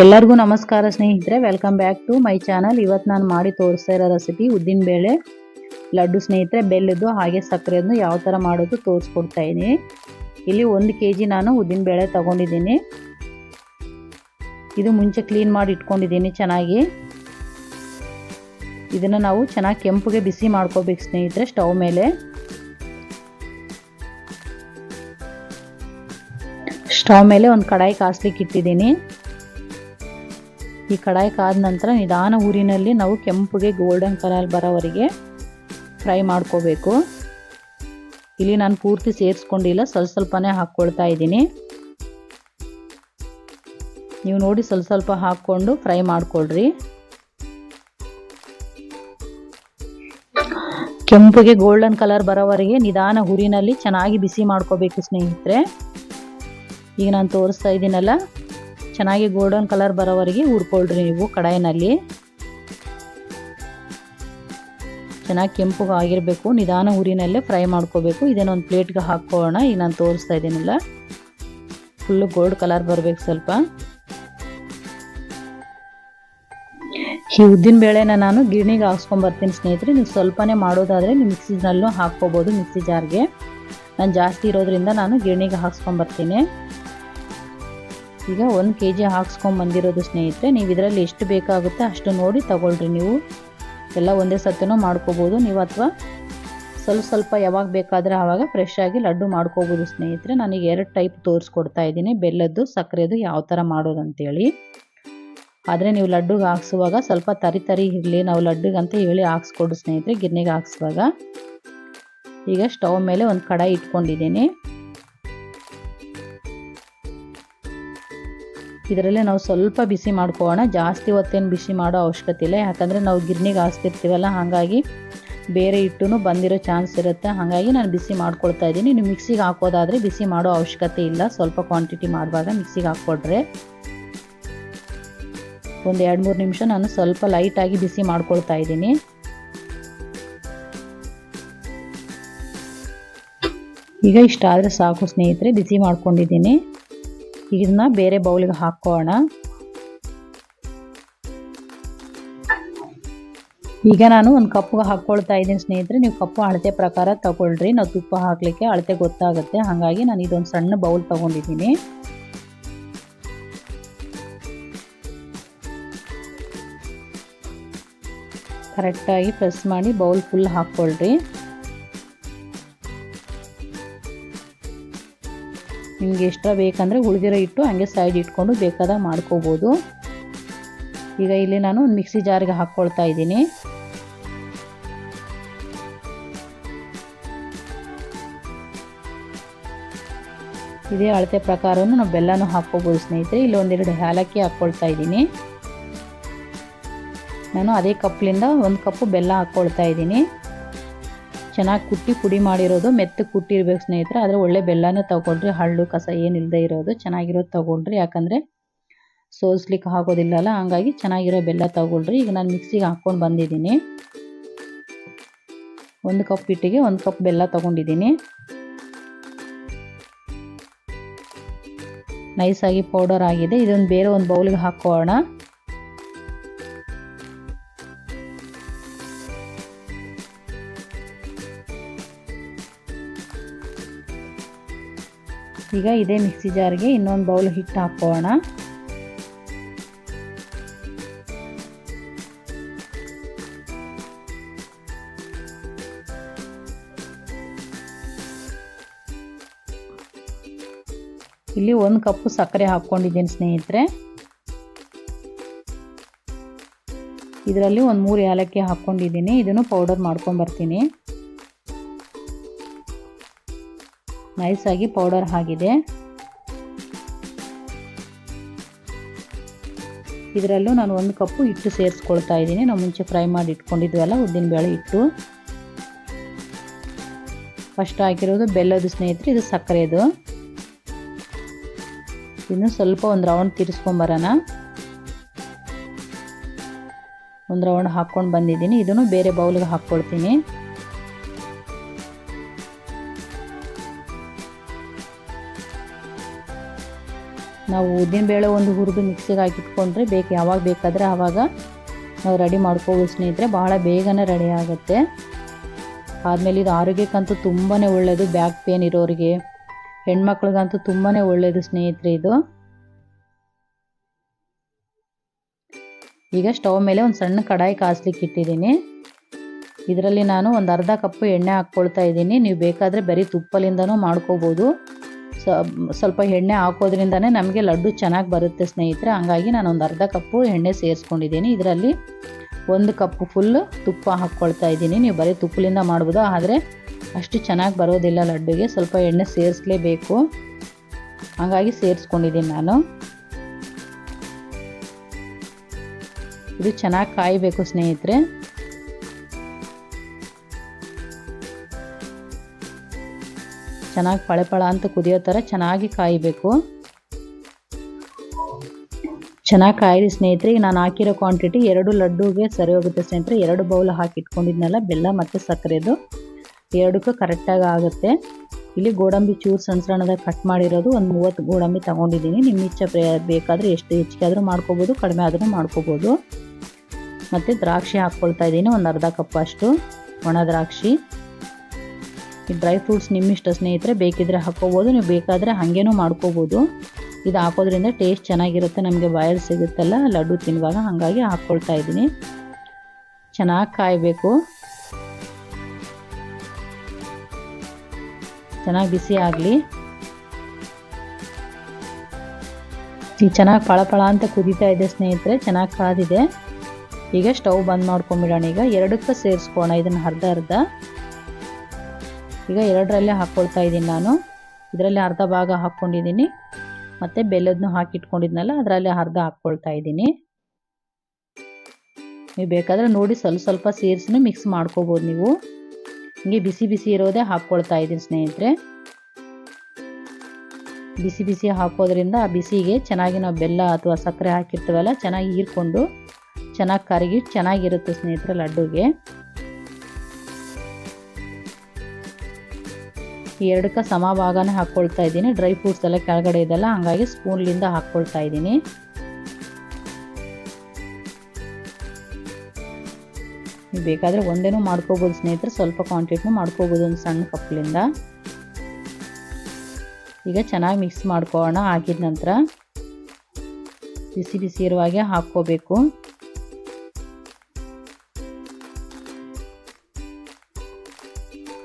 ಎಲ್ಲರಿಗೂ ನಮಸ್ಕಾರ ಸ್ನೇಹಿತರೆ, welcome back to my channel. ಇವತ್ತು ನಾನು ಮಾಡಿ ತೋರಿಸ್ತಾ ಇರೋ ರೆಸಿಪಿ ಉದ್ದಿನ ಬೇಳೆ ಲಡ್ಡು ಸ್ನೇಹಿತರೆ. ಬೆಲ್ಲದ್ದು ಹಾಗೆ ಸಕ್ಕರೆಯನ್ನು ಯಾವ ಥರ ಮಾಡೋದು ತೋರಿಸ್ಕೊಡ್ತಾ ಇದ್ದೀನಿ. ಇಲ್ಲಿ 1 kg ನಾನು ಉದ್ದಿನ ಬೇಳೆ ತಗೊಂಡಿದ್ದೀನಿ. ಇದು ಮುಂಚೆ ಕ್ಲೀನ್ ಮಾಡಿ ಇಟ್ಕೊಂಡಿದ್ದೀನಿ ಚೆನ್ನಾಗಿ. ಇದನ್ನು ನಾವು ಚೆನ್ನಾಗಿ ಕೆಂಪುಗೆ ಬಿಸಿ ಮಾಡ್ಕೋಬೇಕು ಸ್ನೇಹಿತರೆ. ಸ್ಟವ್ ಮೇಲೆ ಒಂದು ಕಡಾಯಿ ಕಾಸ್ಲಿಕ್ಕೆ ಇಟ್ಟಿದ್ದೀನಿ. ಈ ಕಡಾಯಿ ಕಾದ ನಂತರ ನಿಧಾನ ಊರಿನಲ್ಲಿ ನಾವು ಕೆಂಪುಗೆ ಗೋಲ್ಡನ್ ಕಲರ್ ಬರೋವರೆಗೆ ಫ್ರೈ ಮಾಡ್ಕೋಬೇಕು. ಇಲ್ಲಿ ನಾನು ಪೂರ್ತಿ ಸೇರಿಸ್ಕೊಂಡಿಲ್ಲ, ಸ್ವಲ್ಪನೇ ಹಾಕ್ಕೊಳ್ತಾ ಇದ್ದೀನಿ. ನೀವು ನೋಡಿ ಸ್ವಲ್ಪ ಹಾಕ್ಕೊಂಡು ಫ್ರೈ ಮಾಡ್ಕೊಳ್ರಿ. ಕೆಂಪುಗೆ ಗೋಲ್ಡನ್ ಕಲರ್ ಬರೋವರೆಗೆ ನಿಧಾನ ಊರಿನಲ್ಲಿ ಚೆನ್ನಾಗಿ ಬಿಸಿ ಮಾಡ್ಕೋಬೇಕು ಸ್ನೇಹಿತರೆ. ಈಗ ನಾನು ತೋರಿಸ್ತಾ ಇದ್ದೀನಲ್ಲ, ಚೆನ್ನಾಗಿ ಗೋಲ್ಡನ್ ಕಲರ್ ಬರೋವರೆಗೆ ಹುರ್ಕೊಳ್ರಿ. ನೀವು ಕಡಾಯಿನಲ್ಲಿ ಚೆನ್ನಾಗಿ ಕೆಂಪುಗೆ ಆಗಿರಬೇಕು. ನಿಧಾನ ಊರಿನಲ್ಲೇ ಫ್ರೈ ಮಾಡ್ಕೋಬೇಕು. ಇದನ್ನೊಂದು ಪ್ಲೇಟ್ಗೆ ಹಾಕ್ಕೊಳ್ಳೋಣ. ಈಗ ನಾನು ತೋರಿಸ್ತಾ ಇದ್ದೀನಲ್ಲ, ಫುಲ್ಲು ಗೋಲ್ಡ್ ಕಲರ್ ಬರಬೇಕು ಸ್ವಲ್ಪ. ಈ ಉದ್ದಿನ ಬೇಳೆನ ನಾನು ಗಿರಣಿಗೆ ಹಾಕ್ಸ್ಕೊಂಬರ್ತೀನಿ ಸ್ನೇಹಿತರೆ. ನೀವು ಸ್ವಲ್ಪನೇ ಮಾಡೋದಾದರೆ ನೀವು ಮಿಕ್ಸಿನಲ್ಲೂ ಹಾಕ್ಕೋಬೋದು, ಮಿಕ್ಸಿ ಜಾರ್ಗೆ. ನಾನು ಜಾಸ್ತಿ ಇರೋದ್ರಿಂದ ನಾನು ಗಿರಣಿಗೆ ಹಾಕ್ಸ್ಕೊಂಬರ್ತೀನಿ. ಈಗ 1 kg ಹಾಕ್ಸ್ಕೊಂಬಂದಿರೋದು ಸ್ನೇಹಿತರೆ. ನೀವು ಇದರಲ್ಲಿ ಎಷ್ಟು ಬೇಕಾಗುತ್ತೆ ಅಷ್ಟು ನೋಡಿ ತಗೊಳ್ರಿ. ನೀವು ಎಲ್ಲ ಒಂದೇ ಸತ್ತೂ ಮಾಡ್ಕೋಬೋದು ನೀವು, ಅಥವಾ ಸ್ವಲ್ಪ ಯಾವಾಗ ಬೇಕಾದರೆ ಆವಾಗ ಫ್ರೆಶ್ ಆಗಿ ಲಡ್ಡು ಮಾಡ್ಕೋಬೋದು ಸ್ನೇಹಿತರೆ. ನಾನೀಗ 2 ಟೈಪ್ ತೋರಿಸ್ಕೊಡ್ತಾ ಇದ್ದೀನಿ, ಬೆಲ್ಲದ್ದು ಸಕ್ಕರೆದು ಯಾವ ಥರ ಮಾಡೋದು ಅಂತೇಳಿ. ಆದರೆ ನೀವು ಲಡ್ಡುಗೆ ಹಾಕ್ಸುವಾಗ ಸ್ವಲ್ಪ ತರಿ ಇರಲಿ, ನಾವು ಲಡ್ಡುಗೆ ಅಂತ ಹೇಳಿ ಹಾಕ್ಸ್ಕೊಡು ಸ್ನೇಹಿತರೆ ಗಿರ್ನಿಗೆ ಹಾಕ್ಸುವಾಗ. ಈಗ ಸ್ಟವ್ ಮೇಲೆ ಒಂದು ಕಡಾಯಿ ಇಟ್ಕೊಂಡಿದ್ದೀನಿ. ಇದರಲ್ಲೇ ನಾವು ಸ್ವಲ್ಪ ಬಿಸಿ ಮಾಡ್ಕೊಳ್ಳೋಣ. ಜಾಸ್ತಿ ಹೊತ್ತೇನು ಬಿಸಿ ಮಾಡೋ ಅವಶ್ಯಕತೆ ಇಲ್ಲ, ಯಾಕಂದರೆ ನಾವು ಗಿರ್ನಿಗೆ ಹಾಕ್ತಿರ್ತೀವಲ್ಲ, ಹಾಗಾಗಿ ಬೇರೆ ಹಿಟ್ಟು ಬಂದಿರೋ ಚಾನ್ಸ್ ಇರುತ್ತೆ. ಹಾಗಾಗಿ ನಾನು ಬಿಸಿ ಮಾಡ್ಕೊಳ್ತಾ ಇದ್ದೀನಿ. ನೀವು ಮಿಕ್ಸಿಗೆ ಹಾಕೋದಾದರೆ ಬಿಸಿ ಮಾಡೋ ಅವಶ್ಯಕತೆ ಇಲ್ಲ. ಸ್ವಲ್ಪ ಕ್ವಾಂಟಿಟಿ ಮಾಡುವಾಗ ಮಿಕ್ಸಿಗೆ ಹಾಕ್ಕೊಡ್ರೆ ಒಂದು 2-3 ನಿಮಿಷ ನಾನು ಸ್ವಲ್ಪ ಲೈಟಾಗಿ ಬಿಸಿ ಮಾಡ್ಕೊಳ್ತಾ ಇದ್ದೀನಿ. ಈಗ ಇಷ್ಟ ಆದರೆ ಸಾಕು ಸ್ನೇಹಿತರೆ, ಬಿಸಿ ಮಾಡ್ಕೊಂಡಿದ್ದೀನಿ. ಇದನ್ನ ಬೇರೆ ಬೌಲಿಗೆ ಹಾಕೋಣ. ಈಗ ನಾನು ಒಂದು ಕಪ್ಗೆ ಹಾಕ್ಕೊಳ್ತಾ ಇದ್ದೀನಿ ಸ್ನೇಹಿತರೆ. ನೀವು ಕಪ್ಪು ಅಳತೆ ಪ್ರಕಾರ ತಗೊಳ್ರಿ. ನಾವು ತುಪ್ಪ ಹಾಕಲಿಕ್ಕೆ ಅಳತೆ ಗೊತ್ತಾಗುತ್ತೆ, ಹಾಗಾಗಿ ನಾನು ಇದೊಂದು ಸಣ್ಣ ಬೌಲ್ ತಗೊಂಡಿದ್ದೀನಿ. ಕರೆಕ್ಟಾಗಿ ಪ್ರೆಸ್ ಮಾಡಿ ಬೌಲ್ ಫುಲ್ ಹಾಕ್ಕೊಳ್ರಿ. ನಿಮಗೆ ಎಷ್ಟ ಬೇಕಂದರೆ ಉಳಿದಿರೋ ಹಿಟ್ಟು ಹಂಗೆ ಸೈಡ್ ಇಟ್ಕೊಂಡು ಬೇಕಾದಾಗ ಮಾಡ್ಕೋಬೋದು. ಈಗ ಇಲ್ಲಿ ನಾನು ಒಂದು ಮಿಕ್ಸಿ ಜಾರ್ಗೆ ಹಾಕ್ಕೊಳ್ತಾ ಇದ್ದೀನಿ. ಇದೇ ಅಳತೆ ಪ್ರಕಾರವನ್ನು ನಾವು ಬೆಲ್ಲನೂ ಹಾಕ್ಕೋಬೋದು ಸ್ನೇಹಿತರೆ. ಇಲ್ಲಿ 1-2 ಏಲಕ್ಕಿ ಹಾಕ್ಕೊಳ್ತಾ ಇದ್ದೀನಿ. ನಾನು ಅದೇ ಕಪ್ಲಿಂದ 1 ಕಪ್ಪು ಬೆಲ್ಲ ಹಾಕ್ಕೊಳ್ತಾ ಇದ್ದೀನಿ. ಚೆನ್ನಾಗಿ ಕುಟ್ಟಿ ಪುಡಿ ಮಾಡಿರೋದು, ಮೆತ್ತಗೆ ಕುಟ್ಟಿರ್ಬೇಕು ಸ್ನೇಹಿತರೆ. ಆದರೆ ಒಳ್ಳೆ ಬೆಲ್ಲನೇ ತಗೊಳ್ರಿ, ಹಳ್ಳು ಕಸ ಏನಿಲ್ಲದೆ ಇರೋದು ಚೆನ್ನಾಗಿರೋದು ತಗೊಳ್ರಿ. ಯಾಕಂದರೆ ಸೋಸ್ಲಿಕ್ಕೆ ಆಗೋದಿಲ್ಲಲ್ಲ, ಹಾಗಾಗಿ ಚೆನ್ನಾಗಿರೋ ಬೆಲ್ಲ ತಗೊಳ್ರಿ. ಈಗ ನಾನು ಮಿಕ್ಸಿಗೆ ಹಾಕ್ಕೊಂಡು ಬಂದಿದ್ದೀನಿ. 1 ಕಪ್ ಹಿಟ್ಟಿಗೆ 1 ಕಪ್ ಬೆಲ್ಲ ತಗೊಂಡಿದ್ದೀನಿ. ನೈಸಾಗಿ ಪೌಡರ್ ಆಗಿದೆ. ಇದನ್ನು ಬೇರೆ ಒಂದು ಬೌಲ್ಗೆ ಹಾಕೋಣ. ಈಗ ಇದೇ ಮಿಕ್ಸಿ ಜಾರ್ಗೆ ಇನ್ನೊಂದು ಬೌಲ್ ಹಿಟ್ಟು ಹಾಕೋಣ. ಇಲ್ಲಿ 1 ಕಪ್ ಸಕ್ಕರೆ ಹಾಕ್ಕೊಂಡಿದ್ದೀನಿ ಸ್ನೇಹಿತರೆ. ಇದರಲ್ಲಿ ಒಂದು 3 ಏಲಕ್ಕಿ ಹಾಕ್ಕೊಂಡಿದ್ದೀನಿ. ಇದನ್ನು ಪೌಡರ್ ಮಾಡ್ಕೊಂಡು ಬರ್ತೀನಿ. ನೈಸಾಗಿ ಪೌಡರ್ ಆಗಿದೆ. ಇದರಲ್ಲೂ ನಾನು 1 ಕಪ್ಪು ಹಿಟ್ಟು ಸೇರಿಸ್ಕೊಳ್ತಾ ಇದ್ದೀನಿ. ನಾವು ಮುಂಚೆ ಫ್ರೈ ಮಾಡಿ ಇಟ್ಕೊಂಡಿದ್ವಲ್ಲ ಉದ್ದಿನ ಬೇಳೆ ಹಿಟ್ಟು. ಫಸ್ಟ್ ಹಾಕಿರೋದು ಬೆಲ್ಲದ ಸ್ನೇಹಿತರೆ, ಇದು ಸಕ್ಕರೆದು. ಇನ್ನು ಸ್ವಲ್ಪ ಒಂದು ರೌಂಡ್ ತಿರ್ಸ್ಕೊಂಬರೋಣ. ಒಂದು ರೌಂಡ್ ಹಾಕ್ಕೊಂಡು ಬಂದಿದ್ದೀನಿ. ಇದನ್ನು ಬೇರೆ ಬೌಲ್ಗೆ ಹಾಕ್ಕೊಳ್ತೀನಿ. ನಾವು ಉದ್ದಿನಬೇಳೆ ಒಂದು ಹುರಿದು ಮಿಕ್ಸಿಗೆ ಹಾಕಿಟ್ಕೊಂಡ್ರೆ ಯಾವಾಗ ಬೇಕಾದರೆ ಆವಾಗ ನಾವು ರೆಡಿ ಮಾಡ್ಕೋಬೋದು ಸ್ನೇಹಿತರೆ. ಭಾಳ ಬೇಗನೆ ರೆಡಿ ಆಗುತ್ತೆ. ಆದಮೇಲೆ ಇದು ಆರೋಗ್ಯಕ್ಕಂತೂ ತುಂಬಾ ಒಳ್ಳೆಯದು. ಬ್ಯಾಕ್ ಪೇನ್ ಇರೋರಿಗೆ, ಹೆಣ್ಮಕ್ಳಿಗಂತೂ ತುಂಬಾ ಒಳ್ಳೆಯದು ಸ್ನೇಹಿತರೆ ಇದು. ಈಗ ಸ್ಟವ್ ಮೇಲೆ ಒಂದು ಸಣ್ಣ ಕಡಾಯಿ ಕಾಸ್ಲಿಕ್ಕೆ ಇಟ್ಟಿದ್ದೀನಿ. ಇದರಲ್ಲಿ ನಾನು ಒಂದು ಅರ್ಧ ಕಪ್ಪು ಎಣ್ಣೆ ಹಾಕ್ಕೊಳ್ತಾ ಇದ್ದೀನಿ. ನೀವು ಬೇಕಾದರೆ ಬರೀ ತುಪ್ಪಲಿಂದನೂ ಮಾಡ್ಕೋಬೋದು. ಸ್ವಲ್ಪ ಎಣ್ಣೆ ಹಾಕೋದ್ರಿಂದನೇ ನಮಗೆ ಲಡ್ಡು ಚೆನ್ನಾಗಿ ಬರುತ್ತೆ ಸ್ನೇಹಿತರೆ. ಹಂಗಾಗಿ ನಾನು ಒಂದು ಅರ್ಧ ಕಪ್ಪು ಎಣ್ಣೆ ಸೇರಿಸ್ಕೊಂಡಿದ್ದೀನಿ. ಇದರಲ್ಲಿ 1 ಕಪ್ಪು ಫುಲ್ಲು ತುಪ್ಪ ಹಾಕ್ಕೊಳ್ತಾ ಇದ್ದೀನಿ. ನೀವು ಬರೀ ತುಪ್ಪಲಿಂದ ಮಾಡ್ಬೋದು, ಆದರೆ ಅಷ್ಟು ಚೆನ್ನಾಗಿ ಬರೋದಿಲ್ಲ ಲಡ್ಡುಗೆ. ಸ್ವಲ್ಪ ಎಣ್ಣೆ ಸೇರಿಸಲೇಬೇಕು, ಹಾಗಾಗಿ ಸೇರಿಸ್ಕೊಂಡಿದ್ದೀನಿ ನಾನು. ಇದು ಚೆನ್ನಾಗಿ ಕಾಯಬೇಕು ಸ್ನೇಹಿತರೆ. ಚೆನ್ನಾಗಿ ಪಳ ಅಂತ ಕುದಿಯೋ ಥರ ಚೆನ್ನಾಗಿ ಕಾಯಬೇಕು. ಚೆನ್ನಾಗಿ ಕಾಯಿರಿ ಸ್ನೇಹಿತರೆ. ಈಗ ನಾನು ಹಾಕಿರೋ ಕ್ವಾಂಟಿಟಿ 2 ಲಡ್ಡುಗೆ ಸರಿ ಹೋಗುತ್ತೆ ಸ್ನೇಹಿತರೆ. 2 ಬೌಲ್ ಹಾಕಿ ಇಟ್ಕೊಂಡಿದ್ನಲ್ಲ ಬೆಲ್ಲ ಮತ್ತು ಸಕ್ಕರೆದು, 2ಕ್ಕೂ ಕರೆಕ್ಟಾಗಿ ಆಗುತ್ತೆ. ಇಲ್ಲಿ ಗೋಡಂಬಿ ಚೂರು ಸಣ್ಣ ಸಣ್ಣದಾಗಿ ಕಟ್ ಮಾಡಿರೋದು ಒಂದು 30 ಗೋಡಂಬಿ ತೊಗೊಂಡಿದ್ದೀನಿ. ನಿಮ್ಮ ಇಚ್ಛೆ ಬೇಕಾದರೆ ಎಷ್ಟು ಹೆಚ್ಚಿಗೆ ಆದರೂ ಮಾಡ್ಕೋಬೋದು, ಕಡಿಮೆ ಆದರೂ ಮಾಡ್ಕೋಬೋದು. ಮತ್ತು ದ್ರಾಕ್ಷಿ ಹಾಕ್ಕೊಳ್ತಾ ಇದ್ದೀನಿ, ಒಂದು ಅರ್ಧ ಕಪ್ ಅಷ್ಟು ಒಣ ದ್ರಾಕ್ಷಿ. ಈ ಡ್ರೈ ಫ್ರೂಟ್ಸ್ ನಿಮ್ಮಿಷ್ಟ ಸ್ನೇಹಿತರೆ, ಬೇಕಿದ್ರೆ ಹಾಕ್ಕೋಬೋದು, ನೀವು ಬೇಕಾದರೆ ಹಾಗೇನೂ ಮಾಡ್ಕೋಬೋದು. ಇದು ಹಾಕೋದ್ರಿಂದ ಟೇಸ್ಟ್ ಚೆನ್ನಾಗಿರುತ್ತೆ, ನಮಗೆ ಬಾಯಲ್ಲಿ ಸಿಗುತ್ತಲ್ಲ ಲಡ್ಡು ತಿನ್ನುವಾಗ, ಹಾಗಾಗಿ ಹಾಕ್ಕೊಳ್ತಾ ಇದ್ದೀನಿ. ಚೆನ್ನಾಗಿ ಕಾಯಬೇಕು, ಚೆನ್ನಾಗಿ ಬಿಸಿ ಆಗಲಿ. ಈಗ ಚೆನ್ನಾಗಿ ಫಳ ಅಂತ ಕುದೀತಾ ಇದೆ ಸ್ನೇಹಿತರೆ, ಚೆನ್ನಾಗಿ ಕಾದಿದೆ. ಈಗ ಸ್ಟವ್ ಬಂದ್ ಮಾಡ್ಕೊಂಬಿಡೋಣ. ಈಗ 2ಕ್ಕೆ ಸೇರಿಸ್ಕೋಣ ಇದನ್ನು ಅರ್ಧ. ಈಗ 2ರಲ್ಲೇ ಹಾಕ್ಕೊಳ್ತಾ ಇದ್ದೀನಿ ನಾನು. ಇದರಲ್ಲಿ ಅರ್ಧ ಭಾಗ ಹಾಕ್ಕೊಂಡಿದ್ದೀನಿ, ಮತ್ತು ಬೆಲ್ಲದನ್ನು ಹಾಕಿಟ್ಕೊಂಡಿದ್ನಲ್ಲ ಅದರಲ್ಲಿ ಅರ್ಧ ಹಾಕ್ಕೊಳ್ತಾ ಇದ್ದೀನಿ. ನೀವು ಬೇಕಾದರೆ ನೋಡಿ ಸ್ವಲ್ಪ ಸೇರಿಸಿ ಮಿಕ್ಸ್ ಮಾಡ್ಕೋಬೋದು. ನೀವು ಹಿಂಗೆ ಬಿಸಿ ಇರೋದೇ ಹಾಕ್ಕೊಳ್ತಾ ಇದ್ದೀನಿ ಸ್ನೇಹಿತರೆ. ಬಿಸಿ ಹಾಕೋದ್ರಿಂದ ಆ ಬಿಸಿಗೆ ಚೆನ್ನಾಗಿ ನಾವು ಬೆಲ್ಲ ಅಥವಾ ಸಕ್ಕರೆ ಹಾಕಿರ್ತೀವಲ್ಲ ಚೆನ್ನಾಗಿ ಹೀರ್ಕೊಂಡು ಚೆನ್ನಾಗಿ ಕರಗಿ ಚೆನ್ನಾಗಿರುತ್ತೆ ಸ್ನೇಹಿತರೆ ಲಡ್ಡುಗೆ. ಈ 2ಕ್ಕೆ ಸಮ ಭಾಗನೇ ಹಾಕ್ಕೊಳ್ತಾ ಇದ್ದೀನಿ. ಡ್ರೈ ಫ್ರೂಟ್ಸ್ ಎಲ್ಲ ಕೆಳಗಡೆ ಇದೆಲ್ಲ, ಹಾಗಾಗಿ ಸ್ಪೂನ್ಲಿಂದ ಹಾಕ್ಕೊಳ್ತಾ ಇದ್ದೀನಿ. ನೀವು ಬೇಕಾದರೆ ಒಂದೇನೂ ಮಾಡ್ಕೋಬೋದು ಸ್ನೇಹಿತರೆ, ಸ್ವಲ್ಪ ಕ್ವಾಂಟಿಟಿನೂ ಮಾಡ್ಕೋಬೋದು ಒಂದು ಸಣ್ಣ ಕಪ್ಲಿಂದ. ಈಗ ಚೆನ್ನಾಗಿ ಮಿಕ್ಸ್ ಮಾಡ್ಕೊಳ್ಳೋಣ. ಹಾಕಿದ ನಂತರ ಬಿಸಿ ಇರುವಾಗೆ ಹಾಕ್ಕೋಬೇಕು.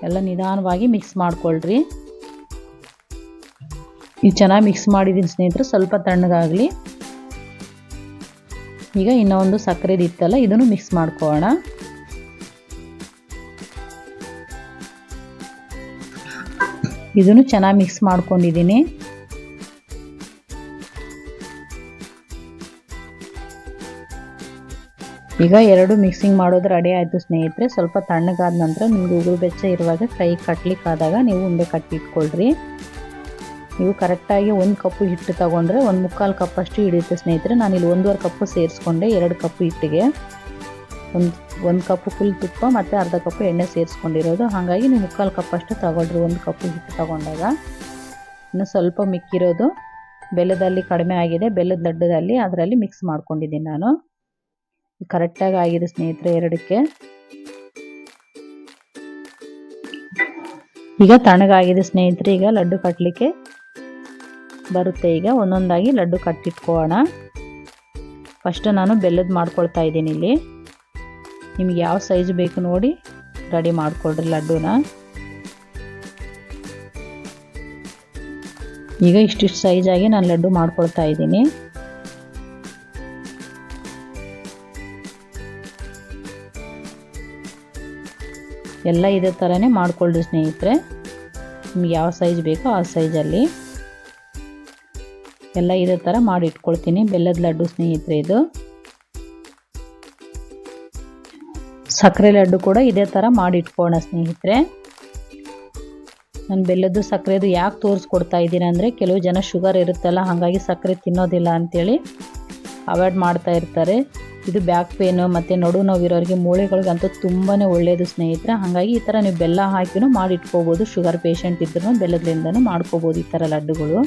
ಎಲ್ಲ ನಿಧಾನವಾಗಿ ಮಿಕ್ಸ್ ಮಾಡ್ಕೊಳ್ರಿ. ಈಗ ಚೆನ್ನಾಗಿ ಮಿಕ್ಸ್ ಮಾಡಿದ್ದೀನಿ ಸ್ನೇಹಿತರೆ, ಸ್ವಲ್ಪ ತಣ್ಣಗಾಗಲಿ. ಈಗ ಇನ್ನೊಂದು ಸಕ್ಕರೆದು ಇತ್ತಲ್ಲ ಇದನ್ನು ಮಿಕ್ಸ್ ಮಾಡ್ಕೊಳ್ಳೋಣ. ಇದನ್ನು ಚೆನ್ನಾಗಿ ಮಿಕ್ಸ್ ಮಾಡ್ಕೊಂಡಿದ್ದೀನಿ. ಈಗ 2 ಮಿಕ್ಸಿಂಗ್ ಮಾಡೋದು ರೆಡಿ ಆಯಿತು ಸ್ನೇಹಿತರೆ. ಸ್ವಲ್ಪ ತಣ್ಣಗಾದ ನಂತರ ನಿಮ್ಗೆ ಉಗುರು ಬೆಚ್ಚ ಇರುವಾಗ ಕೈ ಕಟ್ಲಿಕ್ಕಾದಾಗ ನೀವು ಉಂಡೆ ಕಟ್ಟಿ ಇಟ್ಕೊಳ್ರಿ. ನೀವು ಕರೆಕ್ಟಾಗಿ 1 ಕಪ್ಪು ಹಿಟ್ಟು ತೊಗೊಂಡ್ರೆ 1/4 ಕಪ್ ಅಷ್ಟು ಹಿಡಿಯುತ್ತೆ ಸ್ನೇಹಿತರೆ. ನಾನಿಲ್ಲಿ 1.5 ಕಪ್ಪು ಸೇರಿಸ್ಕೊಂಡೆ 2 ಕಪ್ಪು ಹಿಟ್ಟಿಗೆ. ಒಂದು ಕಪ್ಪು ಫುಲ್ ತುಪ್ಪ ಮತ್ತು ಅರ್ಧ ಕಪ್ಪು ಎಣ್ಣೆ ಸೇರಿಸ್ಕೊಂಡಿರೋದು, ಹಾಗಾಗಿ ನೀವು 3/4 ಕಪ್ ಅಷ್ಟು ತೊಗೊಳ್ರಿ 1 ಕಪ್ಪು ಹಿಟ್ಟು ತೊಗೊಂಡಾಗ. ಇನ್ನು ಸ್ವಲ್ಪ ಮಿಕ್ಕಿರೋದು ಬೆಲ್ಲದಲ್ಲಿ ಕಡಿಮೆ ಆಗಿದೆ, ಬೆಲ್ಲದ ಲಡ್ಡುದಲ್ಲಿ ಅದರಲ್ಲಿ ಮಿಕ್ಸ್ ಮಾಡ್ಕೊಂಡಿದ್ದೀನಿ ನಾನು. ಕರೆಕ್ಟಾಗಿ ಆಗಿದೆ ಸ್ನೇಹಿತರೆ 2ಕ್ಕೆ. ಈಗ ತಣ್ಣಗಾಗಿದೆ ಸ್ನೇಹಿತರೆ. ಈಗ ಲಡ್ಡು ಕಟ್ಟಲಿಕ್ಕೆ ಬರುತ್ತೆ. ಈಗ ಒಂದೊಂದಾಗಿ ಲಡ್ಡು ಕಟ್ಟಿಟ್ಕೊಳ್ಳೋಣ. ಫಸ್ಟ್ ನಾನು ಬೆಲ್ಲದ ಮಾಡ್ಕೊಳ್ತಾ ಇದ್ದೀನಿ. ಇಲ್ಲಿ ನಿಮ್ಗೆ ಯಾವ ಸೈಜ್ ಬೇಕು ನೋಡಿ ರೆಡಿ ಮಾಡ್ಕೊಳ್ರಿ ಲಡ್ಡುನ. ಈಗ ಇಷ್ಟಿಷ್ಟು ಸೈಜಾಗಿ ನಾನು ಲಡ್ಡು ಮಾಡ್ಕೊಳ್ತಾ ಇದ್ದೀನಿ. ಎಲ್ಲ ಇದೇ ಥರನೇ ಮಾಡ್ಕೊಳ್ರಿ ಸ್ನೇಹಿತರೆ. ನಿಮ್ಗೆ ಯಾವ ಸೈಜ್ ಬೇಕೋ ಆ ಸೈಜಲ್ಲಿ ಎಲ್ಲ ಇದೇ ಥರ ಮಾಡಿ ಇಟ್ಕೊಳ್ತೀನಿ. ಬೆಲ್ಲದ ಲಡ್ಡು ಸ್ನೇಹಿತರೆ ಇದು. ಸಕ್ಕರೆ ಲಡ್ಡು ಕೂಡ ಇದೇ ಥರ ಮಾಡಿ ಇಟ್ಕೊಳ್ಳೋಣ ಸ್ನೇಹಿತರೆ. ನಾನು ಬೆಲ್ಲದ್ದು ಸಕ್ಕರೆದು ಯಾಕೆ ತೋರಿಸ್ಕೊಡ್ತಾ ಇದ್ದೀನಿ ಅಂದರೆ, ಕೆಲವು ಜನ ಶುಗರ್ ಇರುತ್ತಲ್ಲ, ಹಾಗಾಗಿ ಸಕ್ಕರೆ ತಿನ್ನೋದಿಲ್ಲ ಅಂಥೇಳಿ ಅವಾಯ್ಡ್ ಮಾಡ್ತಾ ಇರ್ತಾರೆ. ಇದು ಬ್ಯಾಕ್ ಪೇನು ಮತ್ತು ನಡು ನೋವಿರೋರಿಗೆ ಮೂಳೆಗಳಿಗಂತೂ ತುಂಬಾ ಒಳ್ಳೆಯದು ಸ್ನೇಹಿತರೆ. ಹಾಗಾಗಿ ಈ ಥರ ನೀವು ಬೆಲ್ಲ ಹಾಕಿನೂ ಮಾಡಿ ಇಟ್ಕೋಬೋದು. ಶುಗರ್ ಪೇಷಂಟ್ ಇದ್ರೂ ಬೆಲ್ಲದಿಂದನೂ ಮಾಡ್ಕೋಬೋದು ಈ ಥರ ಲಡ್ಡುಗಳು.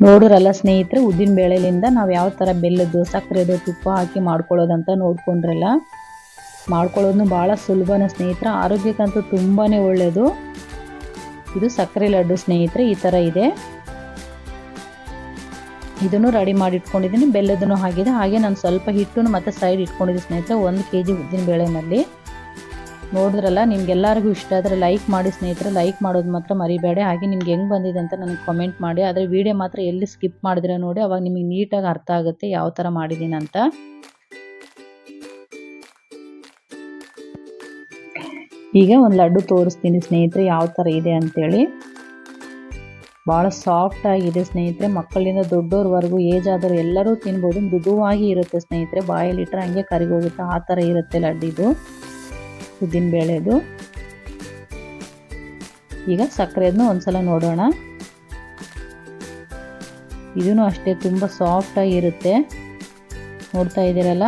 ನೋಡಿರಲ್ಲ ಸ್ನೇಹಿತರೆ, ಉದ್ದಿನ ಬೇಳೆಲಿಂದ ನಾವು ಯಾವ ಥರ ಬೆಲ್ಲದ್ದು ಸಕ್ಕರೆದು ತುಪ್ಪ ಹಾಕಿ ಮಾಡ್ಕೊಳ್ಳೋದಂತ ನೋಡ್ಕೊಂಡ್ರಲ್ಲ. ಮಾಡ್ಕೊಳ್ಳೋದು ಭಾಳ ಸುಲಭನ ಸ್ನೇಹಿತರೆ, ಆರೋಗ್ಯಕ್ಕಂತೂ ತುಂಬಾ ಒಳ್ಳೆಯದು. ಇದು ಸಕ್ಕರೆ ಲಡ್ಡು ಸ್ನೇಹಿತರೆ, ಈ ಥರ ಇದೆ. ಇದನ್ನು ರೆಡಿ ಮಾಡಿ ಇಟ್ಕೊಂಡಿದ್ದೀನಿ, ಬೆಲ್ಲದನ್ನು ಹಾಗಿದೆ. ಹಾಗೆ ನಾನು ಸ್ವಲ್ಪ ಹಿಟ್ಟನ್ನು ಮತ್ತೆ ಸೈಡ್ ಇಟ್ಕೊಂಡಿದ್ದೀನಿ ಸ್ನೇಹಿತರೆ, 1 kg ಉದ್ದಿನ ಬೇಳೆನಲ್ಲಿ. ನೋಡಿದ್ರಲ್ಲ, ನಿಮ್ಗೆಲ್ಲರಿಗೂ ಇಷ್ಟ ಆದರೆ ಲೈಕ್ ಮಾಡಿ ಸ್ನೇಹಿತರೆ, ಲೈಕ್ ಮಾಡೋದು ಮಾತ್ರ ಮರಿಬೇಡಿ. ಹಾಗೆ ನಿಮ್ಗೆ ಹೆಂಗೆ ಬಂದಿದೆ ಅಂತ ನನಗೆ ಕಮೆಂಟ್ ಮಾಡಿ. ಆದರೆ ವಿಡಿಯೋ ಮಾತ್ರ ಎಲ್ಲಿ ಸ್ಕಿಪ್ ಮಾಡಿದ್ರೆ ನೋಡಿ, ಅವಾಗ ನಿಮಗೆ ನೀಟಾಗಿ ಅರ್ಥ ಆಗುತ್ತೆ ಯಾವ ಥರ ಮಾಡಿದ್ದೀನಿ ಅಂತ. ಈಗ ಒಂದು ಲಡ್ಡು ತೋರಿಸ್ತೀನಿ ಸ್ನೇಹಿತರೆ ಯಾವ ಥರ ಇದೆ ಅಂತೇಳಿ. ಭಾಳ ಸಾಫ್ಟ್ ಆಗಿದೆ ಸ್ನೇಹಿತರೆ, ಮಕ್ಕಳಿಂದ ದೊಡ್ಡೋರ್ವರೆಗೂ ಏಜ್ ಆದವರು ಎಲ್ಲರೂ ತಿನ್ಬೋದು. ಮೃದುವಾಗಿ ಇರುತ್ತೆ ಸ್ನೇಹಿತರೆ, ಬಾಯಲ್ಲಿಟ್ಟರೆ ಹಂಗೆ ಕರಿಗೋಗುತ್ತೆ, ಆ ಥರ ಇರುತ್ತೆ ಲಡ್ಡಿದು ಉದ್ದಿನ ಬೇಳೆದು. ಈಗ ಸಕ್ಕರೆಯನ್ನು ಒಂದ್ಸಲ ನೋಡೋಣ. ಇದೂ ಅಷ್ಟೇ ತುಂಬ ಸಾಫ್ಟ್ ಆಗಿರುತ್ತೆ, ನೋಡ್ತಾ ಇದ್ದೀರಲ್ಲ.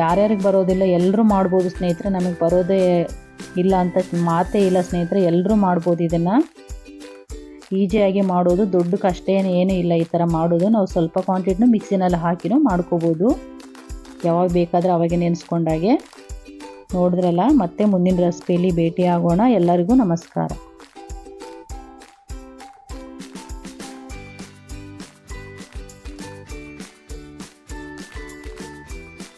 ಯಾರ್ಯಾರಿಗೆ ಬರೋದಿಲ್ಲ ಎಲ್ಲರೂ ಮಾಡ್ಬೋದು ಸ್ನೇಹಿತರೆ, ನಮಗೆ ಬರೋದೇ ಇಲ್ಲ ಅಂತ ಮಾತೇ ಇಲ್ಲ ಸ್ನೇಹಿತರೆ, ಎಲ್ಲರೂ ಮಾಡ್ಬೋದು. ಇದನ್ನು ಈಸಿಯಾಗಿ ಮಾಡೋದು, ದೊಡ್ಡ ಕಷ್ಟ ಏನೂ ಇಲ್ಲ ಈ ಥರ ಮಾಡೋದು. ನಾವು ಸ್ವಲ್ಪ ಕ್ವಾಂಟಿಟಿನ ಮಿಕ್ಸಿನಲ್ಲಿ ಹಾಕಿನೂ ಮಾಡ್ಕೋಬೋದು, ಯಾವಾಗ ಬೇಕಾದರೆ ಅವಾಗೆ ನೆನೆಸ್ಕೊಂಡಾಗೆ. ನೋಡಿದ್ರಲ್ಲ, ಮತ್ತೆ ಮುಂದಿನ ರೆಸಿಪಿಯಲ್ಲಿ ಭೇಟಿ ಆಗೋಣ. ಎಲ್ಲರಿಗೂ ನಮಸ್ಕಾರ.